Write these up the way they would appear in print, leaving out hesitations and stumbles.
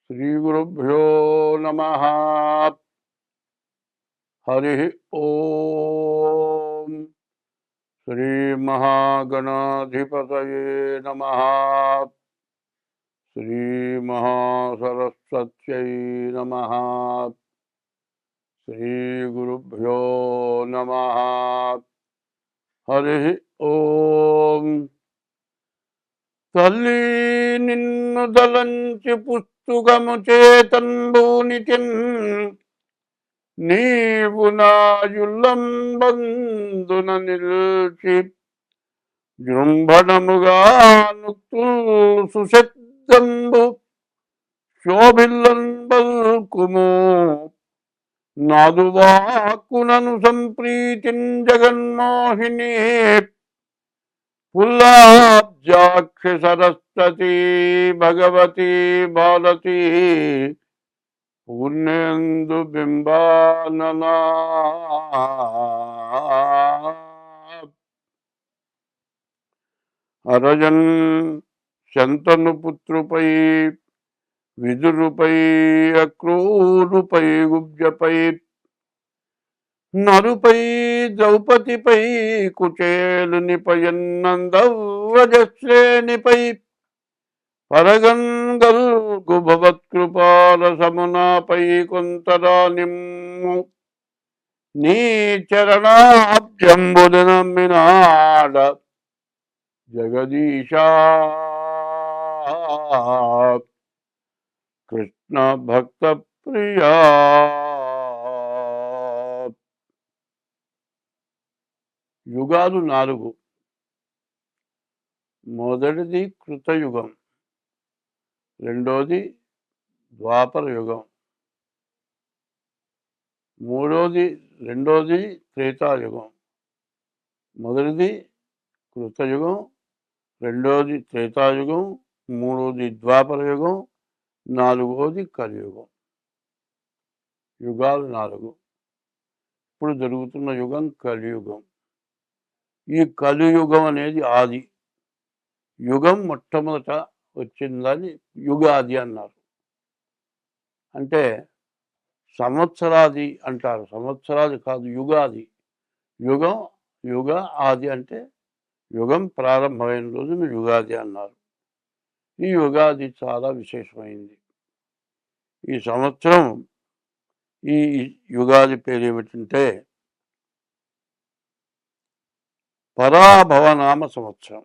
శ్రీగురుభ్యో నమః. హరి ఓం. శ్రీమహాగణాధిపతయే నమః. శ్రీమహాసరస్వత్యై నమః. శ్రీగురుభ్యో నమః. హరి ఓం. తల్లి నిన్ను దలంచి పుస్తుకము చేతంబూనితిన్, నీవు నాయుల్లంబందున నిల్చి జృంభణముగా నుక్తుల్ సుశబ్దంబు శోభిల్లన్ బల్కుము. నాదువాక్కునను సంప్రీతిన్ జగన్మోహిని, పుల్లాబ్జాక్షి సరస్వతి భగవతి భారతి పూర్ణేందు బింబాననా. అరజన్ శంతను పుత్రుపై విదురుపై అక్రూరుపై గుబ్జపై నరుపై ద్రౌపదిపై కుచేలునిపై నందవ్రజశ్రేణిపై పరగన్ గల్గు భవత్కృపాల సమునాపై కొంతరానిమ్ము. నీ చరణాబ్జంబులు నమ్మినాడ జగదీశా. కృష్ణ భక్త ప్రియా. యుగాలు 4. మొదటిది కృతయుగం, రెండోది ద్వాపర యుగం, రెండోది త్రేతాయుగం. మొదటిది కృతయుగం, రెండోది త్రేతాయుగం, మూడోది ద్వాపర యుగం, నాలుగోది కలియుగం. యుగాలు 4. ఇప్పుడు జరుగుతున్న యుగం కలియుగం. ఈ కలియుగం అనేది ఆది యుగం. మొట్టమొదట వచ్చిందని యుగాది అన్నారు. అంటే సంవత్సరాది అంటారు. సంవత్సరాది కాదు, యుగాది. యుగ ఆది అంటే యుగం ప్రారంభమైన రోజును యుగాది అన్నారు. ఈ యుగాది చాలా విశేషమైంది. ఈ సంవత్సరం, ఈ యుగాది పేరు ఏమిటంటే పరాభవనామ సంవత్సరం.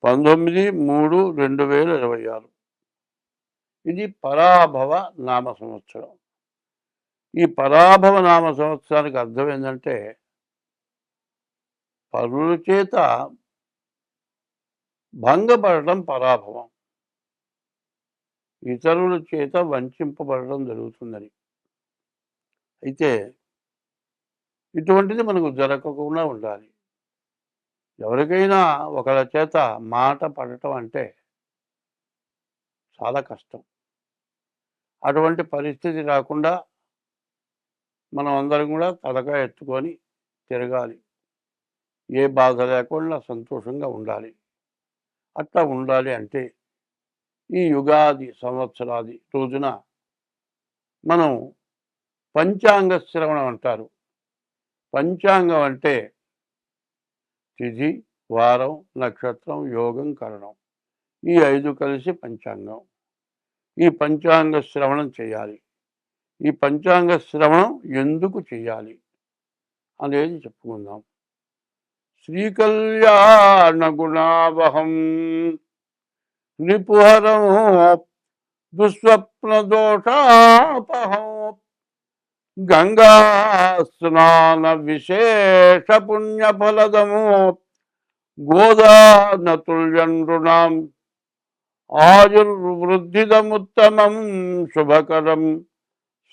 19/3/2026 ఇది పరాభవ నామ సంవత్సరం. ఈ పరాభవ నామ సంవత్సరానికి అర్థం ఏంటంటే పరుల చేత భంగపడటం పరాభవం, ఇతరుల చేత వంచింపబడటం జరుగుతుందని. అయితే ఇటువంటిది మనకు జరగకుండా ఉండాలి. ఎవరికైనా ఒకళ్ళ చేత మాట పడటం అంటే చాలా కష్టం. అటువంటి పరిస్థితి రాకుండా మనం అందరం కూడా తలకాయ ఎత్తుకొని తిరగాలి. ఏ బాధ లేకుండా సంతోషంగా ఉండాలి. అట్లా ఉండాలి అంటే ఈ యుగాది సంవత్సరాది రోజున మనం పంచాంగ శ్రవణం అంటారు. పంచాంగం అంటే తిథి, వారం, నక్షత్రం, యోగం, కరణం, ఈ 5 కలిసి పంచాంగం. ఈ పంచాంగ శ్రవణం చేయాలి. ఈ పంచాంగ శ్రవణం ఎందుకు చేయాలి అనేది చెప్పుకుందాం. శ్రీకళ్యాణ గుణావహం రిపుహరం దుస్వప్న దోషాపహం గంగా స్నాన విశేష పుణ్యఫలదము గోదానతుల్యం నృణాం ఆయుర్వృద్ధిదముత్తమం శుభకరం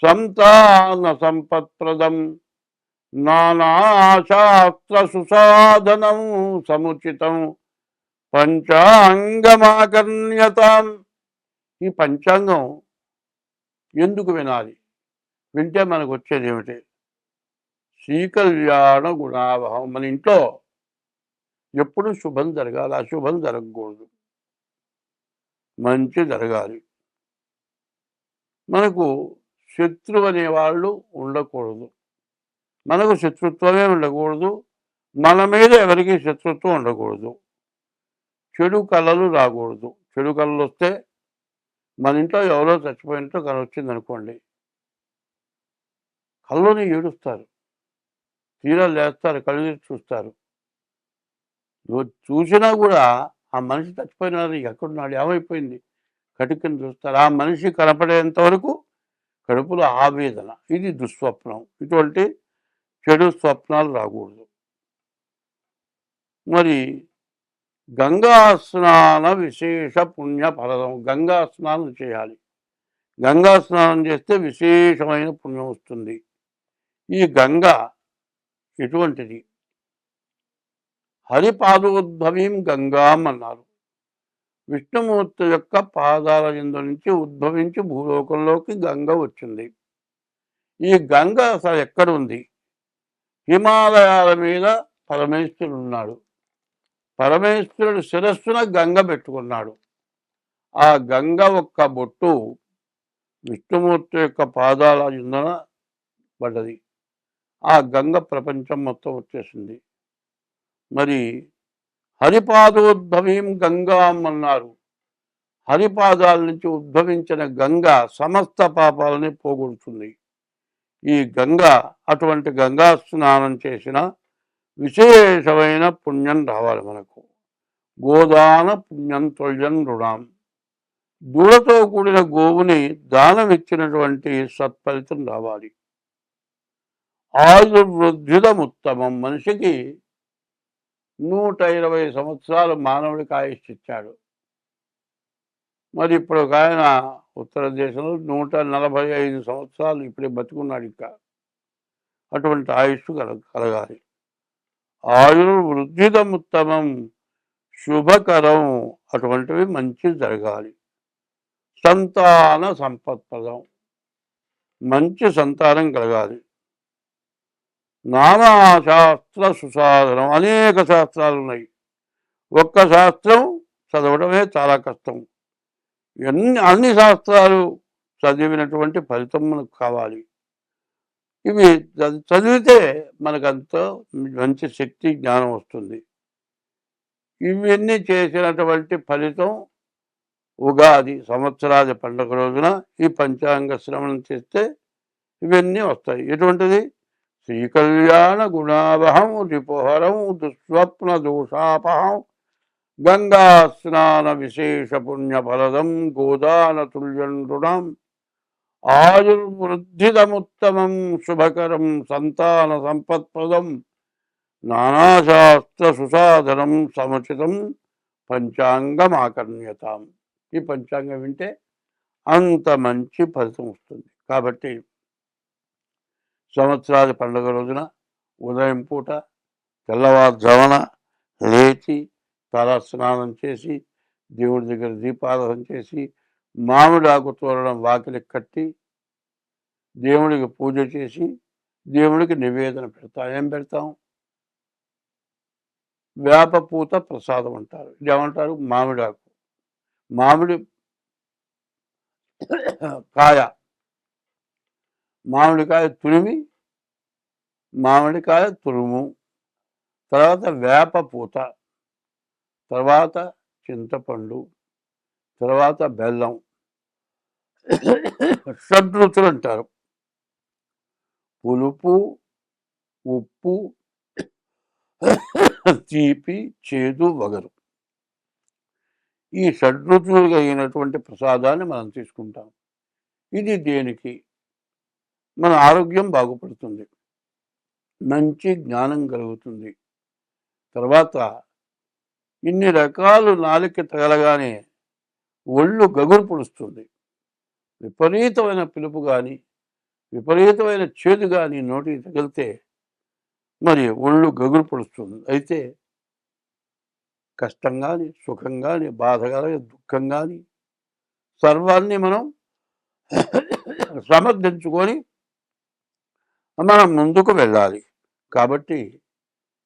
సంతాన సంపత్ప్రదం నానాశాస్త్ర సుసాధనం సముచితం పంచాంగమాకర్ణ్యతాం. ఈ పంచాంగం ఎందుకు వినాలి? వింటే మనకు వచ్చేది ఏమిటి? శ్రీకళ్యాణ గుణావహం. మన ఇంట్లో ఎప్పుడు శుభం జరగాలి, అశుభం జరగకూడదు. మంచి జరగాలి. మనకు శత్రువు అనేవాళ్ళు ఉండకూడదు. మనకు శత్రుత్వమే ఉండకూడదు. మన మీద ఎవరికి శత్రుత్వం ఉండకూడదు. చెడు కళలు రాకూడదు. చెడు కళలు వస్తే మన ఇంట్లో ఎవరో చచ్చిపోయినట్టు కళ వచ్చిందనుకోండి, కళ్ళలోనే ఏడుస్తారు, తీరా లేస్తారు, కళ్ళు తెరిచి చూస్తారు. చూసినా కూడా ఆ మనిషి చచ్చిపోయినాడు, ఎక్కడున్నాడు, ఏమైపోయింది, కటికని చూస్తారు. ఆ మనిషి కనపడేంత వరకు కడుపులో ఆవేదన. ఇది దుస్వప్నం. ఇటువంటి చెడు స్వప్నాలు రాకూడదు. మరి గంగా స్నాన విశేష పుణ్య ఫలదం. గంగా స్నానం చేయాలి. గంగా స్నానం చేస్తే విశేషమైన పుణ్యం వస్తుంది. ఈ గంగ ఎటువంటిది? హరిపాదోద్భవీం గంగాం అన్నారు. విష్ణుమూర్తి యొక్క పాదాల యందు నుంచి ఉద్భవించి భూలోకంలోకి గంగ వచ్చింది. ఈ గంగ అసలు ఎక్కడ ఉంది? హిమాలయాల మీద పరమేశ్వరుడు ఉన్నాడు. పరమేశ్వరుడు శిరస్సున గంగ పెట్టుకున్నాడు. ఆ గంగ ఒక్క బొట్టు విష్ణుమూర్తి యొక్క పాదాల యందున పడ్డది. ఆ గంగ ప్రపంచం మొత్తం వచ్చేసింది. మరి హరిపాదోద్భవీం గంగాం అన్నారు. హరిపాదాల నుంచి ఉద్భవించిన గంగ సమస్త పాపాలని పోగొడుతుంది. ఈ గంగ అటువంటి గంగా స్నానం చేసిన విశేషమైన పుణ్యం రావాలి మనకు. గోదాన పుణ్యం త్వల్యం రుణాం. దూడతో కూడిన గోవుని దానం ఇచ్చినటువంటి సత్ఫలితం రావాలి. ఆయుర్వృద్ధిదముత్తమం. మనిషికి 120 సంవత్సరాలు మానవుడికి ఆయుష్ ఇచ్చాడు. మరి ఇప్పుడు ఒక ఆయన ఉత్తర దేశంలో 145 సంవత్సరాలు ఇప్పుడే బతుకున్నాడు. ఇంకా అటువంటి ఆయుష్ కలగాలి. ఆయుర్వృద్ధిదముత్తమం శుభకరం. అటువంటివి మంచి జరగాలి. సంతాన సంపత్ప్రదం. మంచి సంతానం కలగాలి. నానాశాస్త్ర సుసాధనం. అనేక శాస్త్రాలు ఉన్నాయి. ఒక్క శాస్త్రం చదవడమే చాలా కష్టం. అన్ని శాస్త్రాలు చదివినటువంటి ఫలితం మనకు కావాలి. ఇవి చదివితే మనకంత మంచి శక్తి జ్ఞానం వస్తుంది. ఇవన్నీ చేసినటువంటి ఫలితం ఉగాది సంవత్సరాది పండుగ రోజున ఈ పంచాంగ శ్రవణం చేస్తే ఇవన్నీ వస్తాయి. ఎటువంటిది? శ్రీకళ్యాణ గుణావహం రిపుహరం దుస్వప్న దోషాపహం గంగా స్నాన విశేష పుణ్యఫలదం గోదాన తుల్యం రుణం ఆయుర్వృద్ధిదముత్తమం శుభకరం సంతాన సంపత్ప్రదం నానాశాస్త్ర సుసాధనం సముచితం పంచాంగమాకర్ణ్యతాం. ఈ పంచాంగం వింటే అంత మంచి ఫలితం వస్తుంది. కాబట్టి సంవత్సరాది పండుగ రోజున ఉదయం పూట తెల్లవారుజామున లేచి తల స్నానం చేసి దేవుడి దగ్గర దీపారాధన చేసి మామిడి ఆకు తోరణం వాకిలికి కట్టి దేవుడికి పూజ చేసి దేవుడికి నివేదన పెడతాం. ఏం పెడతాం? వేపపూత ప్రసాదం అంటారు. ఇది ఏమంటారు? మామిడాకు. మామిడి కాయ, మామిడికాయ తురిమి, మామిడికాయ తురుము, తర్వాత వేపపూత, తర్వాత చింతపండు, తర్వాత బెల్లం, షడ్రుచులు అంటారు. పులుపు, ఉప్పు, తీపి, చేదు, వగరు. ఈ షడ్రుచులు కలిగినటువంటి ప్రసాదాన్ని మనం తీసుకుంటాం. ఇది దేనికి? మన ఆరోగ్యం బాగుపడుతుంది, మంచి జ్ఞానం కలుగుతుంది. తర్వాత ఇన్ని రకాలు నాలుక తగలగానే ఒళ్ళు గగురు పొడుస్తుంది. విపరీతమైన పిలుపు కానీ విపరీతమైన చేదు కానీ నోటికి తగిలితే మరి ఒళ్ళు గగురు పొడుస్తుంది. అయితే కష్టం కానీ సుఖం కానీ బాధ కానీ దుఃఖం కానీ సర్వాన్ని మనం సమర్థించుకొని మనం ముందుకు వెళ్ళాలి. కాబట్టి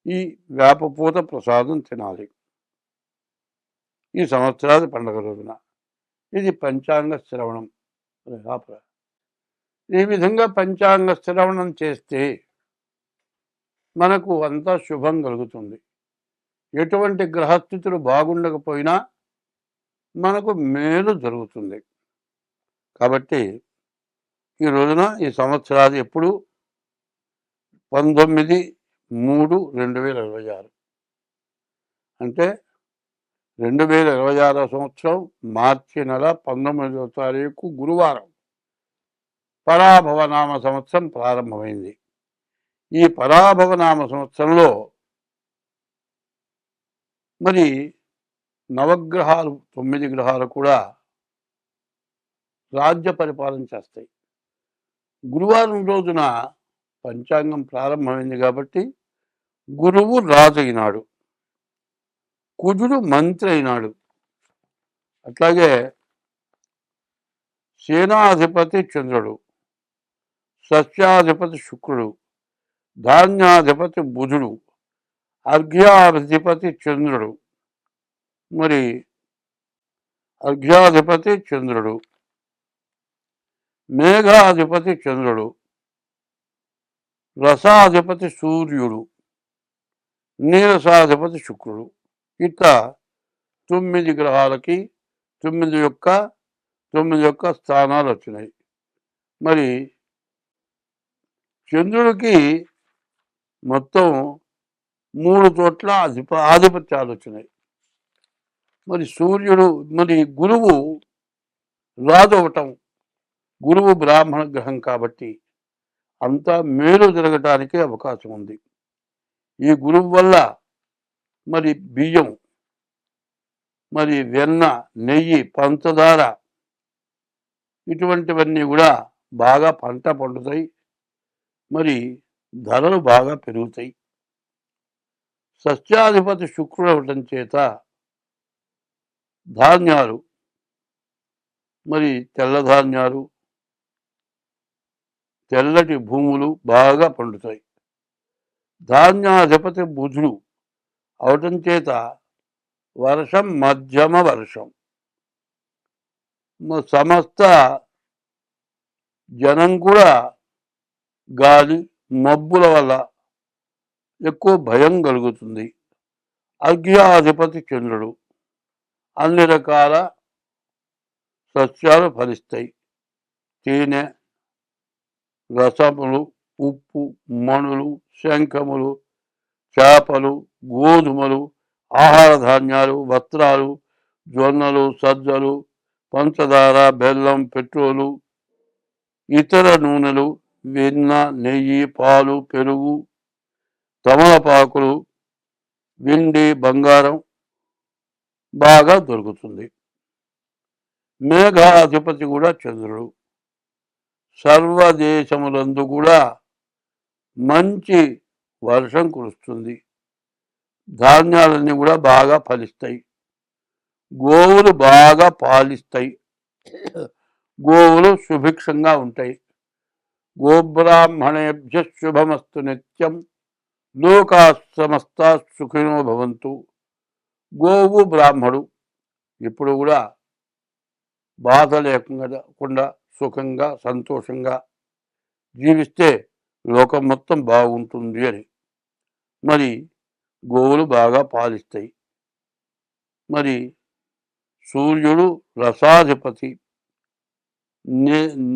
ఈ వేపపూత ప్రసాదం తినాలి ఈ సంవత్సరాది పండుగ రోజున. ఇది పంచాంగ శ్రవణం. ఈ విధంగా పంచాంగ శ్రవణం చేస్తే మనకు అంతా శుభం కలుగుతుంది. ఎటువంటి గ్రహస్థితులు బాగుండకపోయినా మనకు మేలు జరుగుతుంది. కాబట్టి ఈ రోజున ఈ సంవత్సరాది ఎప్పుడు 19/3/2026 అంటే 2026 సంవత్సరం మార్చి నెల 19వ తారీఖు గురువారం పరాభవనామ సంవత్సరం ప్రారంభమైంది. ఈ పరాభవనామ సంవత్సరంలో మరి నవగ్రహాలు 9 గ్రహాలు కూడా రాజ్య పరిపాలన చేస్తాయి. గురువారం రోజున పంచాంగం ప్రారంభమైంది కాబట్టి గురువు రాజు అయినాడు, కుజుడు మంత్రి అయినాడు, అట్లాగే సేనాధిపతి చంద్రుడు, సస్యాధిపతి శుక్రుడు, ధాన్యాధిపతి బుధుడు, అర్ఘ్యాధిపతి చంద్రుడు, మరి అర్ఘ్యాధిపతి చంద్రుడు, మేఘాధిపతి చంద్రుడు, రసాధిపతి సూర్యుడు, నీరసాధిపతి శుక్రుడు. ఇట్లా 9 గ్రహాలకి 9 యొక్క స్థానాలు వచ్చినాయి. మరి చంద్రుడికి మొత్తం 3 చోట్ల ఆధిపత్యాలు వచ్చినాయి. మరి సూర్యుడు మరి గురువు రాజు అవటం, గురువు బ్రాహ్మణ గ్రహం కాబట్టి అంతా మేలు జరగటానికి అవకాశం ఉంది. ఈ గురువు వల్ల మరి బియ్యం, మరి వెన్న, నెయ్యి, పంచదార ఇటువంటివన్నీ కూడా బాగా పంట పండుతాయి. మరి ధరలు బాగా పెరుగుతాయి. సస్యాధిపతి శుక్రుడు అవటం చేత ధాన్యాలు, మరి తెల్ల ధాన్యాలు, తెల్లటి భూములు బాగా పండుతాయి. ధాన్యాధిపతి బుధుడు అవటం చేత వర్షం మధ్యమ వర్షం, సమస్త జనం కూడా గాలి మబ్బుల వల్ల ఎక్కువ భయం కలుగుతుంది. అర్ఘ్యాధిపతి చంద్రుడు, అన్ని రకాల సస్యాలు ఫలిస్తాయి. తేనె, రసములు, ఉప్పు, మణులు, శంఖములు, చేపలు, గోధుమలు, ఆహార ధాన్యాలు, వస్త్రాలు, జొన్నలు, సజ్జలు, పంచదార, బెల్లం, పెట్రోలు, ఇతర నూనెలు, వెన్న, నెయ్యి, పాలు, పెరుగు, తమలపాకులు, వెండి, బంగారం బాగా దొరుకుతుంది. మేఘాధిపతి కూడా చంద్రుడు. సర్వదేశములందు కూడా మంచి వర్షం కురుస్తుంది. ధాన్యాలన్నీ కూడా బాగా ఫలిస్తాయి. గోవులు బాగా పాలిస్తాయి. గోవులు సుభిక్షంగా ఉంటాయి. గోబ్రాహ్మణేభ్య శుభమస్తు నిత్యం, లోకా సమస్తా సుఖినో భవంతు. గోవు బ్రాహ్మడు ఇప్పుడు కూడా బాధ లేకుండా సుఖంగా సంతోషంగా జీవిస్తే లోకం మొత్తం బాగుంటుంది అని. మరి గోవులు బాగా పాలిస్తాయి. మరి సూర్యుడు రసాధిపతి.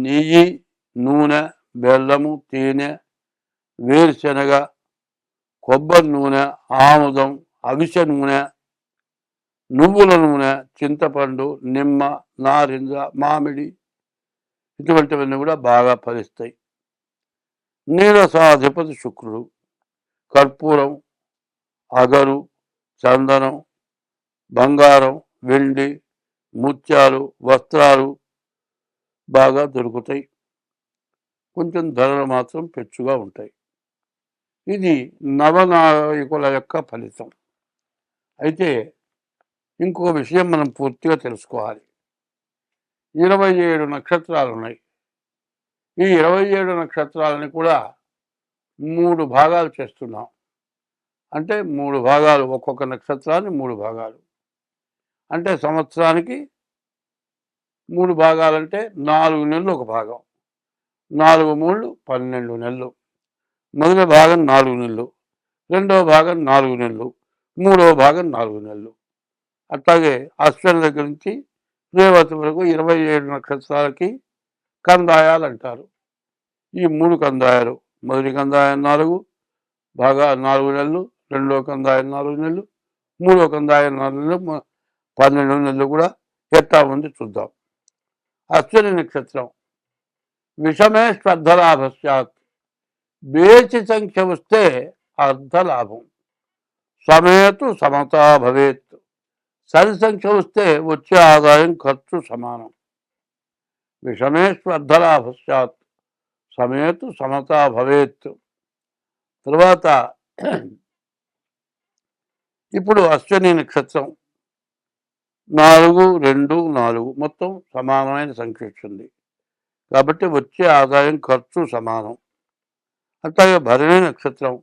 నెయ్యి, నూనె, బెల్లము, తేనె, వేరుశనగ, కొబ్బరి నూనె, ఆముదం, అవిసె నూనె, నువ్వుల నూనె, చింతపండు, నిమ్మ, నారింజ, మామిడి ఇటువంటివన్నీ కూడా బాగా ఫలిస్తాయి. నీరసాధిపతి శుక్రుడు. కర్పూరం, అగరు, చందనం, బంగారం, వెండి, ముత్యాలు, వస్త్రాలు బాగా దొరుకుతాయి. కొంచెం ధరలు మాత్రం పెచ్చుగా ఉంటాయి. ఇది నవనాయకుల యొక్క ఫలితం. అయితే ఇంకో విషయం మనం పూర్తిగా తెలుసుకోవాలి. 27 నక్షత్రాలు ఉన్నాయి. ఈ 27 నక్షత్రాలని కూడా 3 భాగాలు చేస్తున్నాం. అంటే 3 భాగాలు, ఒక్కొక్క నక్షత్రాన్ని 3 భాగాలు. అంటే సంవత్సరానికి 3 భాగాలంటే 4 నెలలు ఒక భాగం. 4 మూళ్ళు 12 నెలలు. మొదటి భాగం 4 నెలలు, రెండవ భాగం 4 నెలలు, మూడవ భాగం 4 నెలలు. అట్లాగే అశ్విని దగ్గర నుంచి రేవతి వరకు 27 నక్షత్రాలకి కందాయాలు అంటారు. ఈ 3 కందాయాలు, మొదటి కందాయం 4 బాగా 4 నెలలు, రెండవ కందాయం 4 నెలలు, మూడవ కందాయం 4 నెలలు, 12 నెలలు కూడా ఎట్టా ఉంది చూద్దాం. అశ్విని నక్షత్రం విషమే శ్రద్ధలాభస్యాత్, బేచి సంఖ్య వస్తే అర్ధలాభం. సమేతు సమతా భవేత్, సరి సంఖ్య వస్తే వచ్చే ఆదాయం ఖర్చు సమానం. విషమే శ్రద్ధలాభస్యాత్, సమేతు సమతా భవేత్. తర్వాత ఇప్పుడు అశ్విని నక్షత్రం 4, 2, 4 మొత్తం సమానమైన సంఖ్య వచ్చింది కాబట్టి వచ్చే ఆదాయం ఖర్చు సమానం. అట్లాగే భరణి నక్షత్రం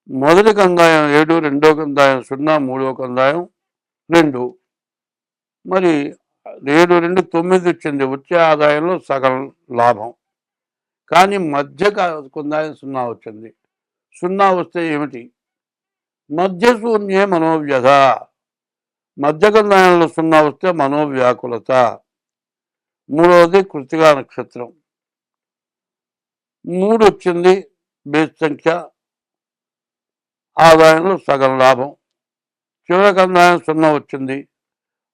మొదటి కందాయం 7, రెండో కందాయం 0, మూడో కందాయం 2, మరి 7, 2, 9 వచ్చింది. వచ్చే ఆదాయంలో సగం లాభం. కానీ మధ్య కందాయం 0 వచ్చింది. 0 వస్తే ఏమిటి? మధ్య శూన్యే మనోవ్యధ. మధ్య కందాయంలో 0 వస్తే మనోవ్యాకులత. మూడవది కృత్తికా నక్షత్రం 3 వచ్చింది, బేస్ సంఖ్య, ఆదాయంలో సగం లాభం. చివరి కందాయం 0 వచ్చింది,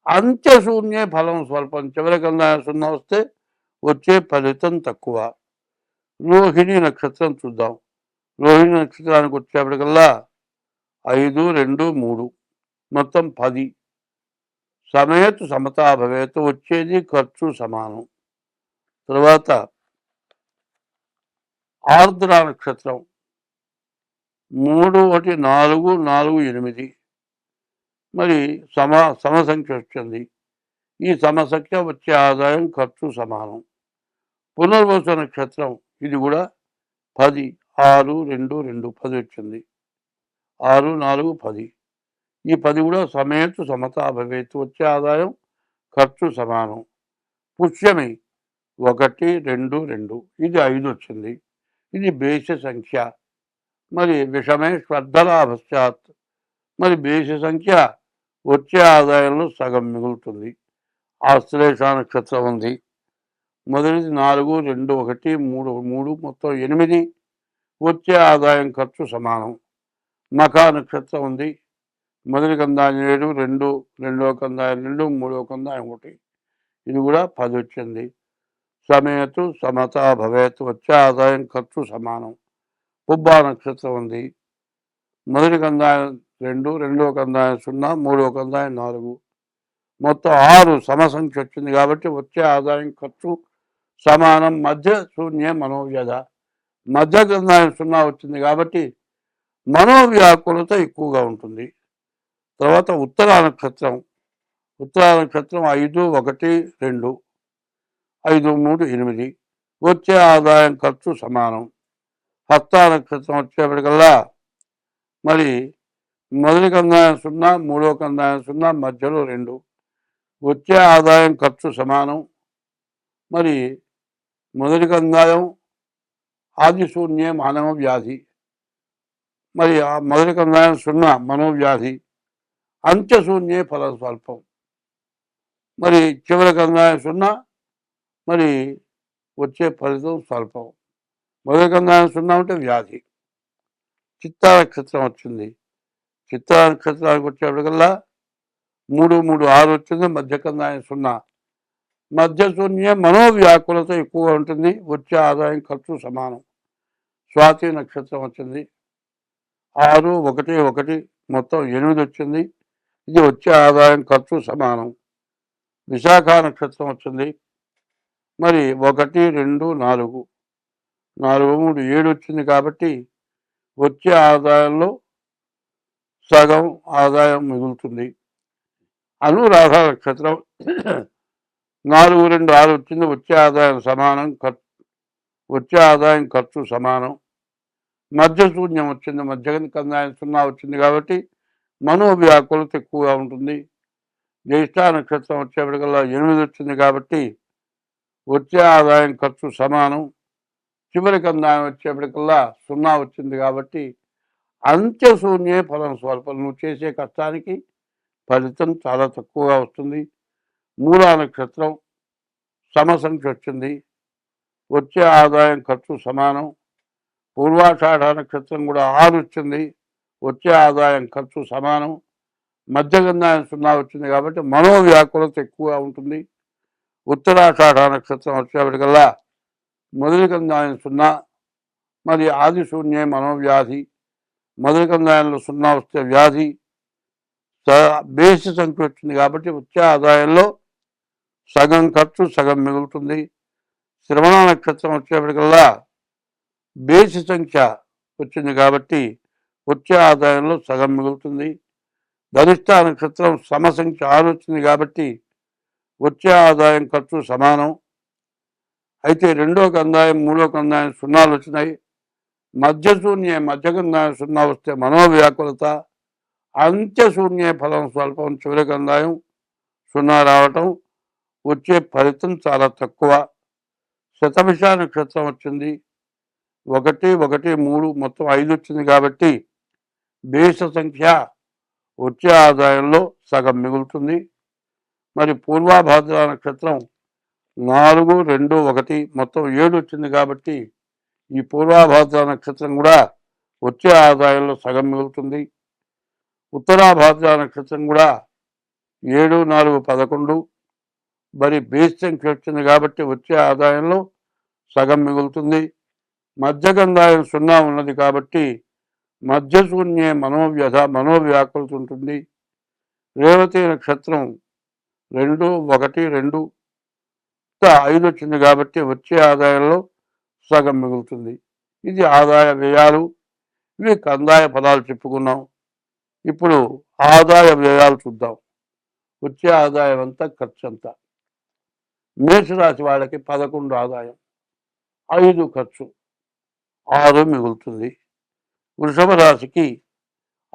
అంత్యశూన్యే ఫలం స్వల్పం. చివరి కందాయం 0 వస్తే వచ్చే ఫలితం తక్కువ. రోహిణి నక్షత్రం చూద్దాం. రోహిణి నక్షత్రానికి వచ్చేప్పటికల్లా 5, 2, 3 మొత్తం 10. సమేతు సమతా భవేతు, వచ్చేది ఖర్చు సమానం. తర్వాత ఆర్ద్ర నక్షత్రం 3, 1, 4, 4, 8 మరి సమసంఖ్య వచ్చింది. ఈ సమసంఖ్య వచ్చే ఆదాయం ఖర్చు సమానం. పునర్వసు నక్షత్రం ఇది కూడా 10, 6, 2, 2 10 వచ్చింది. 6, 4, 10. ఈ 10 కూడా సమేతు సమతా భవేతు, వచ్చే ఆదాయం ఖర్చు సమానం. పుష్యమి 1, 2, 2 ఇది 5 వచ్చింది. ఇది బేసి సంఖ్య. మరి విషమే శ్రద్ధలాభశ్చాత్, మరి బేసి సంఖ్య వచ్చే ఆదాయంలో సగం మిగులుతుంది. ఆశ్లేష నక్షత్రం ఉంది. మొదటిది 4, 2, 1, 3, 3 మొత్తం 8. వచ్చే ఆదాయం ఖర్చు సమానం. మఖా నక్షత్రం ఉంది. మొదటి కందాయం 7, రెండవ కందాయం 2, మూడవ కందాయం 1. ఇది కూడా 10 వచ్చింది. సమేతు సమతా భవేతు, వచ్చే ఆదాయం ఖర్చు సమానం. పుబ్బా నక్షత్రం ఉంది. మొదటి కందాయం 2, రెండవ కందాయం 0, మూడవ కందాయం 4. మొత్తం 6 సమసంఖ్య వచ్చింది కాబట్టి వచ్చే ఆదాయం ఖర్చు సమానం. మధ్య శూన్య మనోవ్యధ, మధ్య కందాయం 0 వచ్చింది కాబట్టి మనోవ్యాకులత ఎక్కువగా ఉంటుంది. తర్వాత ఉత్తరా నక్షత్రం 5, 1, 2, 5, 3, 8. వచ్చే ఆదాయం ఖర్చు సమానం. హస్త నక్షత్రం వచ్చేప్పటికల్లా మరి మొదటి కందాయం 0, మూడో కందాయం 0, మధ్యలో 2. వచ్చే ఆదాయం ఖర్చు సమానం. మరి మొదటి కందాయం ఆదిశూన్యే మానవ వ్యాధి, మరి ఆ మొదటి కందాయం 0 మనోవ్యాధి, అంత్యశూన్యే ఫలం స్వల్పం. మరి చివరి కందాయం 0, మరి వచ్చే ఫలితం స్వల్పం. మొదటి కందాయం 0 అంటే వ్యాధి. చిత్తా నక్షత్రం వచ్చింది. చిత్తా నక్షత్రానికి వచ్చేప్పటికల్లా 3, 3, 6 వచ్చింది. మధ్య కందాయం 0. మధ్య శూన్య మనోవ్యాకులత ఎక్కువగా ఉంటుంది. వచ్చే ఆదాయం ఖర్చు సమానం. స్వాతి నక్షత్రం వచ్చింది. 6, 1, 1 మొత్తం 8 వచ్చింది. ఇది వచ్చే ఆదాయం ఖర్చు సమానం. విశాఖ నక్షత్రం వచ్చింది. మరి 1, 2, 4, 4, 3, 7 వచ్చింది కాబట్టి వచ్చే ఆదాయంలో సగం ఆదాయం మిగులుతుంది. అనురాధ నక్షత్రం 4, 2, 6 వచ్చింది. వచ్చే ఆదాయం సమానం, వచ్చే ఆదాయం ఖర్చు సమానం. మధ్య శూన్యం వచ్చింది. మధ్య కందాయం 0 వచ్చింది కాబట్టి మనోవ్యాకులత ఎక్కువగా ఉంటుంది. జ్యేష్ఠ నక్షత్రం వచ్చేప్పటికల్లా 8 వచ్చింది కాబట్టి వచ్చే ఆదాయం ఖర్చు సమానం. చివరి కందాయం వచ్చేప్పటికల్లా 0 వచ్చింది కాబట్టి అంత్యశూన్యే ఫలం స్వల్పం. నువ్వు చేసే కష్టానికి ఫలితం చాలా తక్కువగా వస్తుంది. మూలా నక్షత్రం సమసంఖ్య వచ్చింది. వచ్చే ఆదాయం ఖర్చు సమానం. పూర్వాషాఢ నక్షత్రం కూడా 6 వచ్చింది. వచ్చే ఆదాయం ఖర్చు సమానం. మధ్యగంధాయం 0 వచ్చింది కాబట్టి మనోవ్యాకులత ఎక్కువగా ఉంటుంది. ఉత్తరాషాఢ నక్షత్రం వచ్చేప్పటికల్లా మొదటి కందాయం 0, మరి ఆది శూన్యే మనోవ్యాధి. మొదటి కందాయంలో 0 వస్తే వ్యాధి. బేసి సంఖ్య వచ్చింది కాబట్టి వచ్చే ఆదాయంలో సగం ఖర్చు సగం మిగులుతుంది. శ్రవణ నక్షత్రం వచ్చేప్పటికల్లా బేసి సంఖ్య వచ్చింది కాబట్టి వచ్చే ఆదాయంలో సగం మిగులుతుంది. ధనిష్ట నక్షత్రం సమసంఖ్య 6 వచ్చింది కాబట్టి వచ్చే ఆదాయం ఖర్చు సమానం. అయితే రెండో కందాయం మూడో కందాయం 0 వచ్చినాయి. మధ్యశూన్యే మధ్యకందాయం 0 వస్తే మనోవ్యాకులత. అంత్యశూన్యే ఫలం స్వల్పం. చివరి కందాయం 0 రావటం. వచ్చే ఫలితం చాలా తక్కువ. శతభిష నక్షత్రం వచ్చింది. 1, 1, 3 మొత్తం 5 వచ్చింది కాబట్టి బేస సంఖ్య వచ్చే ఆదాయంలో సగం మిగులుతుంది. మరి పూర్వాభాద్ర నక్షత్రం 4, 2, 1 మొత్తం 7 వచ్చింది కాబట్టి ఈ పూర్వాభాద్ర నక్షత్రం కూడా వచ్చే ఆదాయంలో సగం మిగులుతుంది. ఉత్తరాభాద్ర నక్షత్రం కూడా 7, 4, 11 మరి బేస్ సంఖ్య వచ్చింది కాబట్టి వచ్చే ఆదాయంలో సగం మిగులుతుంది. మధ్యగంధాయం 0 ఉన్నది కాబట్టి మధ్యశూన్యే మనోవ్యాకులత ఉంటుంది. రేవతి నక్షత్రం 2, 1, 2 5 వచ్చింది కాబట్టి వచ్చే ఆదాయంలో సగం మిగులుతుంది. ఇది ఆదాయ వ్యయాలు. ఇవి కందాయ పదాలు చెప్పుకున్నాం. ఇప్పుడు ఆదాయ వ్యయాలు చూద్దాం. వచ్చే ఆదాయం అంతా ఖర్చు అంతా. మేషరాశి వాళ్ళకి 11 ఆదాయం, 5 ఖర్చు, 6 మిగులుతుంది. వృషభ రాశికి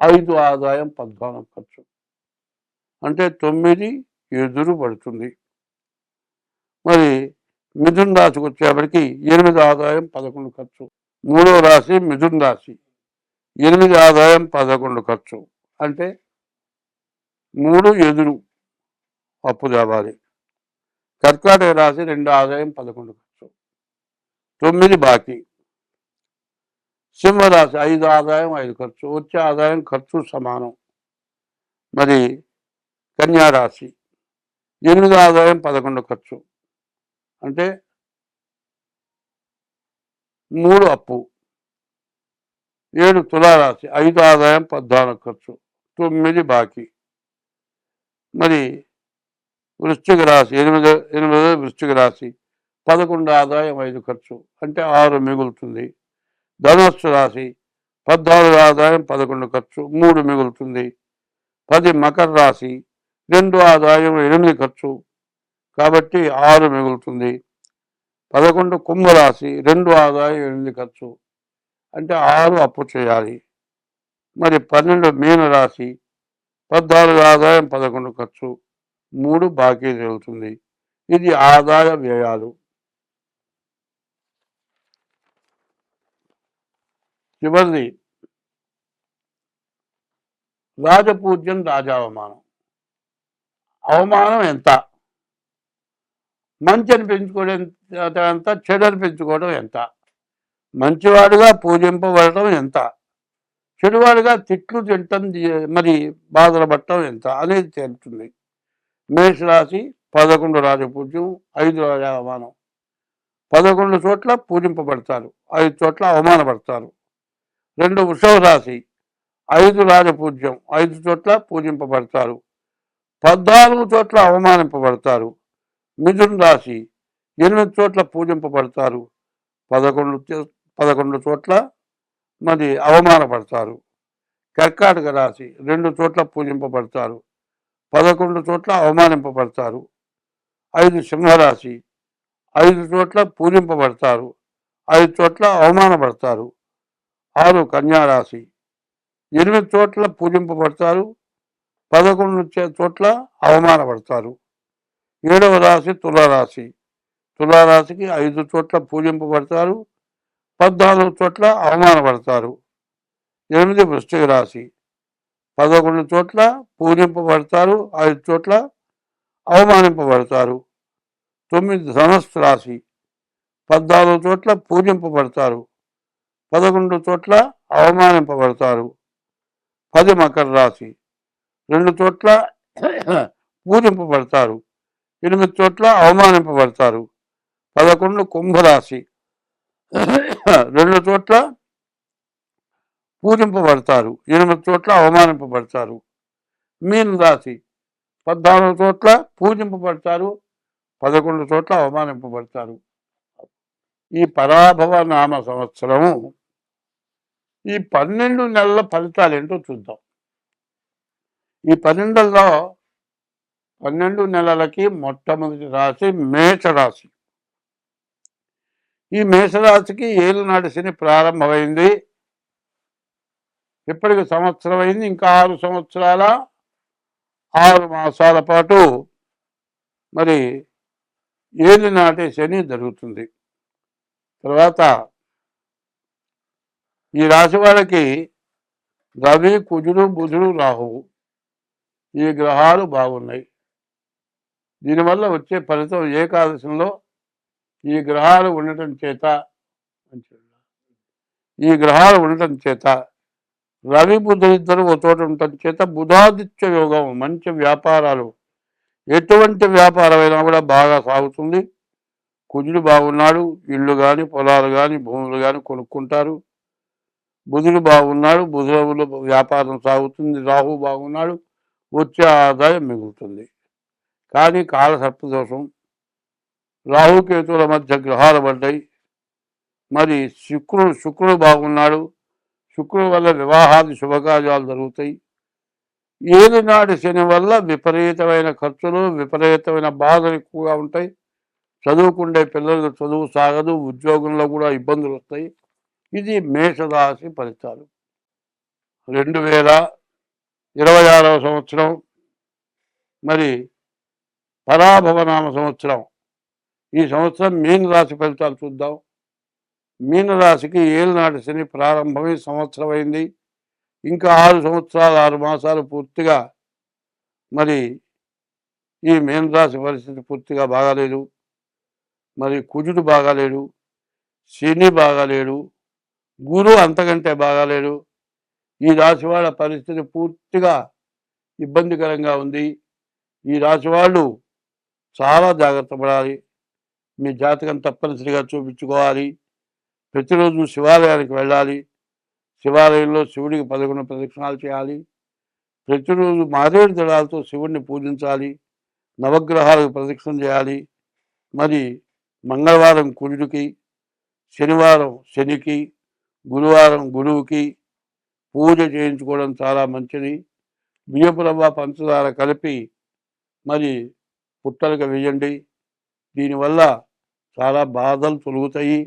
5 ఆదాయం, 14 ఖర్చు, అంటే 9 ఎదురు పడుతుంది. మరి మిథున్ రాశికి వచ్చేప్పటికి 8 ఆదాయం, 11 ఖర్చు. మూడో రాశి మిథున్ రాశి, 8 ఆదాయం, 11 ఖర్చు, అంటే 3 ఎదురు అప్పు తేవాలి. కర్కాటక రాశి 2 ఆదాయం, 11 ఖర్చు, 9 బాకీ. సింహరాశి 5 ఆదాయం, 5 ఖర్చు. వచ్చే ఆదాయం ఖర్చు సమానం. మరి కన్యారాశి 8 ఆదాయం, 11 ఖర్చు, అంటే 3 అప్పు. 7 తులారాశి 5 ఆదాయం, 14 ఖర్చు, 9 బాకీ. మరి వృశ్చిక రాశి 8 వృశ్చిక రాశి 11 ఆదాయం, 5 ఖర్చు, అంటే 6 మిగులుతుంది. ధనుస్సు రాశి 14 ఆదాయం, 11 ఖర్చు, 3 మిగులుతుంది. 10 మకర రాశి 2 ఆదాయం, 8 ఖర్చు, కాబట్టి 6 మిగులుతుంది. 11 కుంభరాశి 2 ఆదాయం, 8 ఖర్చు, అంటే 6 అప్పు చేయాలి. మరి 12 మీనరాశి 14 ఆదాయం, 11 ఖర్చు, 3 బాకీ జరుగుతుంది. ఇది ఆదాయ వ్యయాలు. చివరిది రాజపూజ్యం, రాజావమానం. అవమానం ఎంత? మంచి అనిపించుకోవడం ఎంత, చెడు అనిపించుకోవడం ఎంత? మంచివాడుగా పూజింపబడటం ఎంత, చెడువాడుగా తిట్లు తింటం మరి బాధలు పడటం ఎంత అనేది తేలుతుంది. మేషరాశి 11 రాజపూజ్యం, 5 రాజావమానం. 11 చోట్ల పూజింపబడతారు, 5 చోట్ల అవమానపడతారు. 2 వృషభ రాశి 5 రాజపూజ్యం, 5 చోట్ల పూజింపబడతారు, 14 చోట్ల అవమానింపబడతారు. మిథున్ రాశి 8 చోట్ల పూజింపబడతారు, 11 చోట్ల మరి అవమానపడతారు. కర్కాటక రాశి 2 చోట్ల పూజింపబడతారు, 11 చోట్ల అవమానింపబడతారు. 5 సింహరాశి 5 చోట్ల పూజింపబడతారు, 5 చోట్ల అవమానపడతారు. 6 కన్యారాశి 8 చోట్ల పూజింపబడతారు, 11 చోట్ల అవమానపడతారు. 7వ రాశి తులారాశి తులారాశికి 5 చోట్ల పూజింపబడతారు, 14 చోట్ల అవమానపడతారు. 8 వృశ్చిక రాశి 11 చోట్ల పూజింపబడతారు, 5 చోట్ల అవమానింపబడతారు. 9 ధనస్సు రాశి 14 చోట్ల పూజింపబడతారు, 11 చోట్ల అవమానింపబడతారు. 10 మకర రాశి 2 చోట్ల పూజింపబడతారు, 8 చోట్ల అవమానింపబడతారు. 11 కుంభరాశి 2 చోట్ల పూజింపబడతారు, 8 చోట్ల అవమానింపబడతారు. మీన రాశి 14 చోట్ల పూజింపబడతారు, 11 చోట్ల అవమానింపబడతారు. ఈ పరాభవ నామ సంవత్సరము ఈ 12 నెలల ఫలితాలు ఏంటో చూద్దాం. ఈ 12 నెలలకి మొట్టమొదటి రాశి మేషరాశి. ఈ మేషరాశికి ఏలునాటి శని ప్రారంభమైంది. ఇప్పటికి సంవత్సరం అయింది. ఇంకా 6 సంవత్సరాల 6 మాసాల పాటు మరి ఏలినాటి శని జరుగుతుంది. తర్వాత ఈ రాశి వాళ్ళకి రవి, కుజుడు, బుధుడు, రాహువు ఈ గ్రహాలు బాగున్నాయి. దీనివల్ల వచ్చే ఫలితం ఏకాదశంలో ఈ గ్రహాలు ఉండటం చేత రవి బుధులిద్దరూ ఒక చోట ఉండటం చేత బుధాదిత్య యోగం, మంచి వ్యాపారాలు, ఎటువంటి వ్యాపారమైనా కూడా బాగా సాగుతుంది. కుజుడు బాగున్నాడు, ఇళ్ళు కానీ పొలాలు కానీ భూములు కానీ కొనుక్కుంటారు. బుధుడు బాగున్నాడు, బుధుడు వ్యాపారం సాగుతుంది. రాహు బాగున్నాడు, వచ్చే ఆదాయం మిగులుతుంది. కానీ కాలసర్పదోషం, రాహుకేతువుల మధ్య గ్రహాలు పడ్డాయి. మరి శుక్రుడు బాగున్నాడు, శుక్రుడు వల్ల వివాహాది శుభకార్యాలు జరుగుతాయి. ఏలినాటి శని వల్ల విపరీతమైన ఖర్చులు, విపరీతమైన బాధలు ఎక్కువగా ఉంటాయి. చదువుకుండే పిల్లలకు చదువు సాగదు, ఉద్యోగంలో కూడా ఇబ్బందులు వస్తాయి. ఇది మేషరాశి ఫలితాలు. 2026వ సంవత్సరం మరి పరాభవనామ సంవత్సరం. ఈ సంవత్సరం మీనరాశి ఫలితాలు చూద్దాం. మీనరాశికి ఏలునాటి శని ప్రారంభమై సంవత్సరం అయింది. ఇంకా 6 సంవత్సరాలు 6 మాసాలు పూర్తిగా మరి ఈ మీనరాశి పరిస్థితి పూర్తిగా బాగాలేదు. మరి కుజుడు బాగాలేడు, శని బాగాలేడు, గురువు అంతకంటే బాగాలేడు. ఈ రాశి వాళ్ళ పరిస్థితి పూర్తిగా ఇబ్బందికరంగా ఉంది. ఈ రాశి వాళ్ళు చాలా జాగ్రత్త పడాలి. మీ జాతకం తప్పనిసరిగా చూపించుకోవాలి. ప్రతిరోజు శివాలయానికి వెళ్ళాలి. శివాలయంలో శివుడికి 11 ప్రదక్షిణాలు చేయాలి. ప్రతిరోజు మారేడు దళాలతో శివుడిని పూజించాలి. నవగ్రహాలకు ప్రదక్షిణ చేయాలి. మరి మంగళవారం కుజుడికి, శనివారం శనికి, గురువారం గురువుకి పూజ చేయించుకోవడం చాలా మంచిది. బియ్యపు రవ్వ, పంచదార కలిపి మరి పుట్టలకు వేయండి. దీనివల్ల చాలా బాధలు తొలుగుతాయి.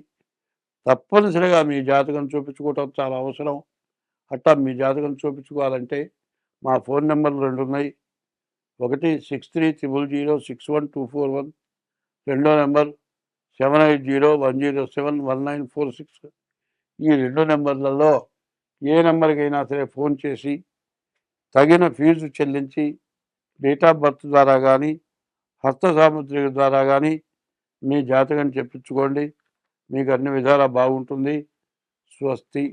తప్పనిసరిగా మీ జాతకం చూపించుకోవటం చాలా అవసరం. అట్టా మీ జాతకం చూపించుకోవాలంటే మా ఫోన్ నెంబర్లు 2 ఉన్నాయి. ఒకటి 6300061241, రెండో నెంబర్ 7801071946. ఈ 2 నెంబర్లలో ఏ నెంబర్కైనా సరే ఫోన్ చేసి తగిన ఫీజు చెల్లించి డేట్ ఆఫ్ బర్త్ ద్వారా కానీ హస్త సాముద్రిక ద్వారా కానీ మీ జాతకం చెప్పించుకోండి. మీకు అన్ని విధాలా బాగుంటుంది. స్వస్తి.